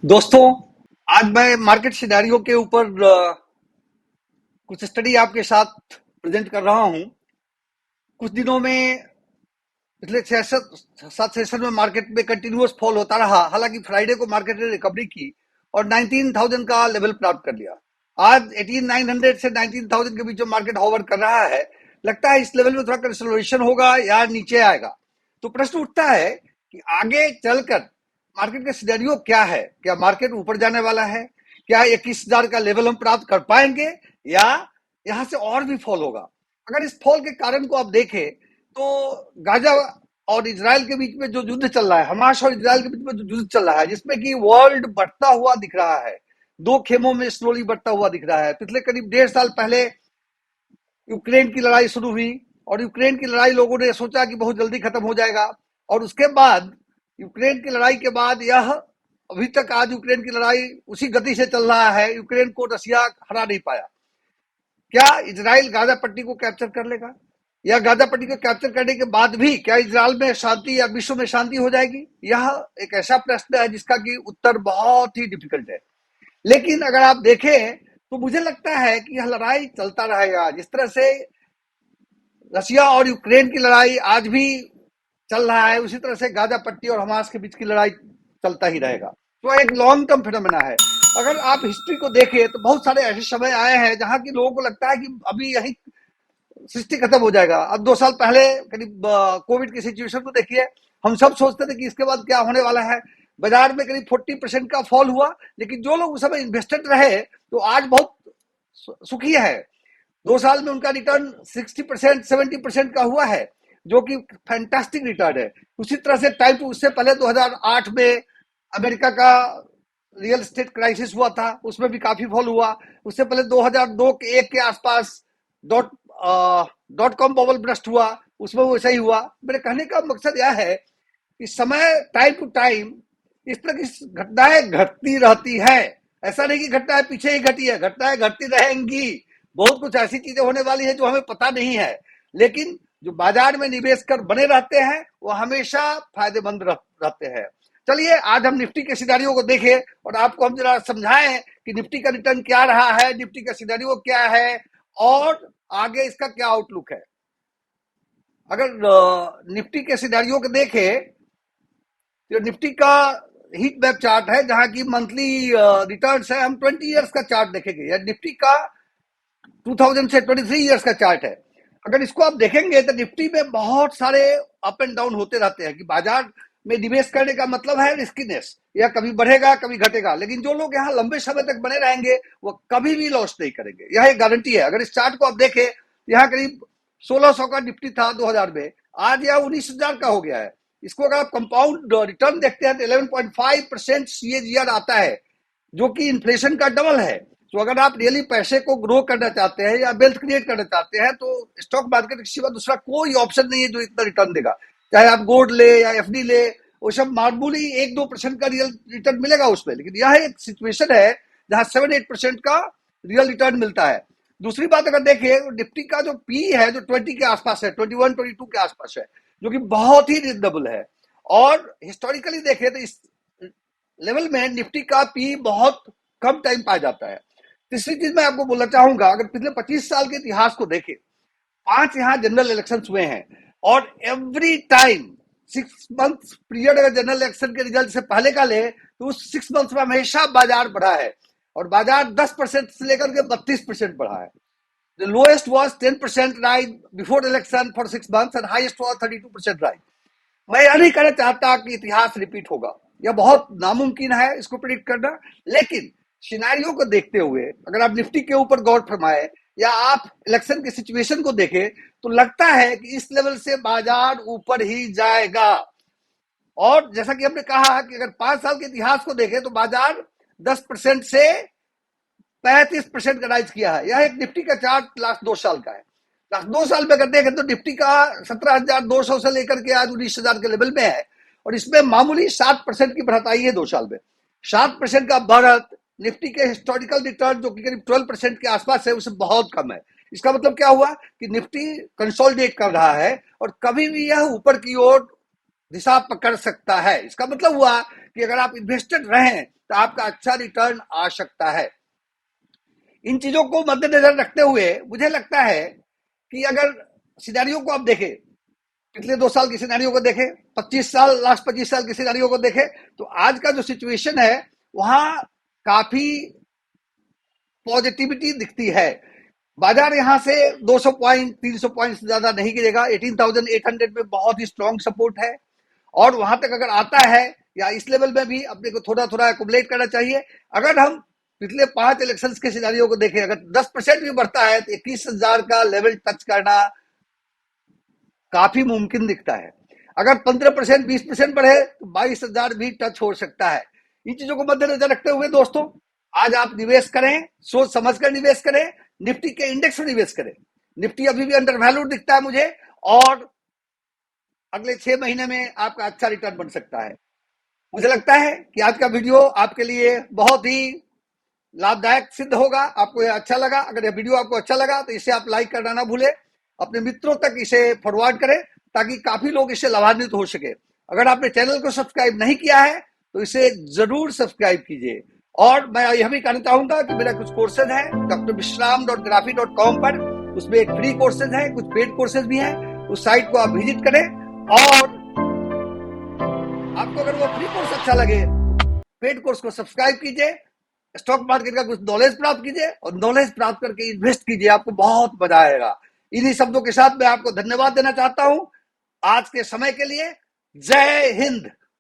दोस्तों, आज मैं मार्केट सिनेरियो के ऊपर कुछ स्टडी आपके साथ प्रेजेंट कर रहा हूं। कुछ दिनों में पिछले 6-7 सेशन में मार्केट में कंटिन्यूअस फॉल होता रहा। हालांकि फ्राइडे को मार्केट ने रिकवरी की और 19,000 का लेवल प्राप्त कर लिया। आज 18,900 से 19,000 के बीच में मार्केट हॉवर कर रहा है। लगता है इस लेवल में थोड़ा कंसोलिडेशन होगा या नीचे आएगा। तो प्रश्न उठता है कि आगे चलकर मार्केट का सिनेरियो क्या है। क्या मार्केट ऊपर जाने वाला है? क्या 21,000 का लेवल हम प्राप्त कर पाएंगे या यहां से और भी फॉल होगा? अगर इस फॉल के कारण को आप देखें तो गाजा और इजराइल के बीच में जो युद्ध चल रहा है, हमास और इजराइल के बीच में जो युद्ध चल रहा है, जिसमें कि वर्ल्ड बढ़ता हुआ दिख रहा है, दो खेमों में स्लोली बढ़ता हुआ दिख रहा है। पिछले करीब 1.5 साल पहले यूक्रेन की लड़ाई शुरू हुई और यूक्रेन की लड़ाई लोगों ने सोचा कि बहुत जल्दी खत्म हो जाएगा, और उसके बाद यूक्रेन की लड़ाई के बाद यह अभी तक आज यूक्रेन की लड़ाई उसी गति से चल रहा है। यूक्रेन को रसिया हरा नहीं पाया। क्या इजराइल गाजा पट्टी को कैप्चर कर लेगा, या गाजा पट्टी को कैप्चर करने के बाद भी क्या इजराइल में शांति या विश्व में शांति हो जाएगी? यह एक ऐसा प्रश्न है जिसका कि उत्तर बहुत ही डिफिकल्ट है। लेकिन अगर आप देखें तो मुझे लगता है कि यह लड़ाई चलता रहेगा। जिस तरह से रसिया और यूक्रेन की लड़ाई आज भी चल रहा है, उसी तरह से गाजा पट्टी और हमास के बीच की लड़ाई चलता ही रहेगा। तो एक लॉन्ग टर्म फिनोमेना है। अगर आप हिस्ट्री को देखें तो बहुत सारे ऐसे समय आए हैं जहां की लोगों को लगता है कि अभी यही सृष्टि खत्म हो जाएगा। अब 2 साल पहले करीब कोविड की सिचुएशन को देखिए। हम सब सोचते थे कि इसके बाद क्या होने वाला है। बाजार में करीब 40% का फॉल हुआ, लेकिन जो लोग उस समय इन्वेस्टेड रहे तो आज बहुत सुखी है। 2 साल में उनका रिटर्न 60% 70% का हुआ है, जो कि फैंटास्टिक रिटर्न है। उसी तरह से टाइप उससे पहले 2008 में अमेरिका का रियल एस्टेट क्राइसिस हुआ था, उसमें भी काफी फॉल हुआ। उससे पहले 2002 के एक के आसपास dot dot com bubble burst हुआ, उसमें वो ऐसा ही हुआ। मेरे कहने का मकसद यह है कि समय टाइम टू टाइम इस तरह की घटनाएं घटती रहती है। ऐसा नहीं कि घटनाएं पीछे ही घटी है, घटनाएं घटती रहेंगी। बहुत कुछ ऐसी चीजें होने वाली है जो हमें पता नहीं है, लेकिन जो बाजार में निवेश कर बने रहते हैं वो हमेशा फायदेमंद रहते हैं। चलिए आज हम निफ्टी के सिनेरियो को देखें और आपको हम जरा समझाएं कि निफ्टी का रिटर्न क्या रहा है, निफ्टी का सिनेरियो क्या है और आगे इसका क्या आउटलुक है। अगर निफ्टी के सिनेरियो को देखें तो निफ्टी का हीट मैप चार्ट है जहां की मंथली रिटर्न्स है। हम 20 इयर्स का चार्ट देखेंगे। या निफ्टी का 2000 से 23 इयर्स का चार्ट है। अगर इसको आप देखेंगे तो निफ्टी में बहुत सारे अप एंड डाउन होते रहते हैं कि बाजार में निवेश करने का मतलब है रिस्कीनेस। यह कभी बढ़ेगा कभी घटेगा, लेकिन जो लोग यहाँ लंबे समय तक बने रहेंगे वो कभी भी लॉस नहीं करेंगे। यह एक गारंटी है। अगर इस चार्ट को आप देखें, यहाँ करीब 1600 का निफ्टी था 2000 में, आज यह 19,000 का हो गया है। इसको अगर आप कंपाउंड रिटर्न देखते हैं तो 11.5% सीएजीआर आता है, जो कि इन्फ्लेशन का डबल है। तो अगर आप रियली पैसे को ग्रो करना चाहते हैं या वेल्थ क्रिएट करना चाहते हैं तो स्टॉक मार्केट के सिवा दूसरा कोई ऑप्शन नहीं है जो इतना रिटर्न देगा। चाहे आप गोल्ड ले या एफडी ले, वो सब मामूली 1-2% का रियल रिटर्न मिलेगा उसमें, लेकिन यह एक सिचुएशन है जहां 7-8% का रियल रिटर्न मिलता है। दूसरी बात अगर देखें, निफ्टी का जो पी है जो 20 के आसपास है, 21-22 के आसपास है, जो कि बहुत ही रिजनेबल है। और हिस्टोरिकली देखें तो इस लेवल में निफ्टी का पी बहुत कम टाइम पाया जाता है। तीसरी चीज मैं आपको बोलना चाहूंगा, अगर पिछले 25 साल के इतिहास को देखें, 5 यहाँ जनरल इलेक्शन हुए हैं और एवरी टाइम 6 मंथ पीरियड अगर जनरल इलेक्शन के रिजल्ट से पहले का ले तो उस 6 मंथ में हमेशा बाजार बढ़ा है, और बाजार 10% से लेकर के 32% बढ़ा है। The lowest was 10% rise before election for 6 months and highest was 32% rise. मैं यह नहीं कहना चाहता कि इतिहास रिपीट होगा, यह बहुत नामुमकिन है इसको प्रिडिक्ट करना। लेकिन सिनेरियो को देखते हुए अगर आप निफ्टी के ऊपर गौर फरमाए या आप इलेक्शन की सिचुएशन को देखें तो लगता है कि इस लेवल से बाजार ऊपर ही जाएगा। और जैसा कि हमने कहा कि अगर 5 साल के इतिहास को देखें तो बाजार 10% से 35% का राइज किया है। यह एक निफ्टी का चार्ट लास्ट 2 साल का है। लास्ट 2 साल में अगर देखें तो निफ्टी का 17,200 से लेकर के आज 19,000 के लेवल में है, और इसमें मामूली 7% की बढ़त आई है 2 साल में। 7% का बढ़त निफ्टी के हिस्टोरिकल रिटर्न जो कि करीब 12% के आसपास है उससे बहुत कम है। इसका मतलब क्या हुआ कि निफ्टी कंसोलिडेट कर रहा है और कभी भी यह ऊपर की ओर दिशा पकड़ सकता है। इसका मतलब हुआ कि अगर आप इन्वेस्टेड रहें तो आपका अच्छा रिटर्न आ सकता है। इन चीजों को मद्देनजर रखते हुए मुझे लगता है कि अगर सिनेरियो को आप देखें, पिछले 2 साल की सिनेरियो को देखें, 25 साल, लास्ट 25 साल की सिनेरियो को देखें, तो आज का जो सिचुएशन है वहां काफी पॉजिटिविटी दिखती है। बाजार यहां से 200 पॉइंट 300 पॉइंट से ज्यादा नहीं गिरेगा। 18,800 में बहुत ही स्ट्रॉन्ग सपोर्ट है और वहां तक अगर आता है या इस लेवल में भी अपने को थोड़ा थोड़ा एकुमुलेट करना चाहिए। अगर हम पिछले 5 इलेक्शंस के सिनेरियो को देखें, अगर 10% भी बढ़ता है तो 21,000 का लेवल टच करना काफी मुमकिन दिखता है। अगर 15% 20% बढ़े तो 22,000 भी टच हो सकता है। इन चीजों को मद्देनजर रखते हुए दोस्तों, आज आप निवेश करें, सोच समझकर निवेश करें, निफ्टी के इंडेक्स में निवेश करें। निफ्टी अभी भी अंडर वैल्यूड दिखता है मुझे और अगले 6 महीने में आपका अच्छा रिटर्न बन सकता है। मुझे लगता है कि आज का वीडियो आपके लिए बहुत ही लाभदायक सिद्ध होगा। आपको यह अच्छा लगा, अगर यह वीडियो आपको अच्छा लगा तो इसे आप लाइक करना ना भूलें, अपने मित्रों तक इसे फॉरवर्ड करें ताकि काफी लोग इससे लाभान्वित हो सके। अगर आपने चैनल को सब्सक्राइब नहीं किया है तो इसे जरूर सब्सक्राइब कीजिए। और मैं यह भी कहना चाहूंगा कि मेरा कुछ कोर्सेज है drvishram.graphy.com पर, उसमें एक फ्री कोर्सेज है, कुछ पेड कोर्सेज भी हैं। उस साइट को आप विजिट करें और आपको अगर वो फ्री कोर्स अच्छा लगे, पेड कोर्स को सब्सक्राइब कीजिए, स्टॉक मार्केट का कुछ नॉलेज प्राप्त कीजिए और नॉलेज प्राप्त करके इन्वेस्ट कीजिए, आपको बहुत मजा आएगा। इन्हीं शब्दों के साथ मैं आपको धन्यवाद देना चाहता हूं आज के समय के लिए। जय हिंद।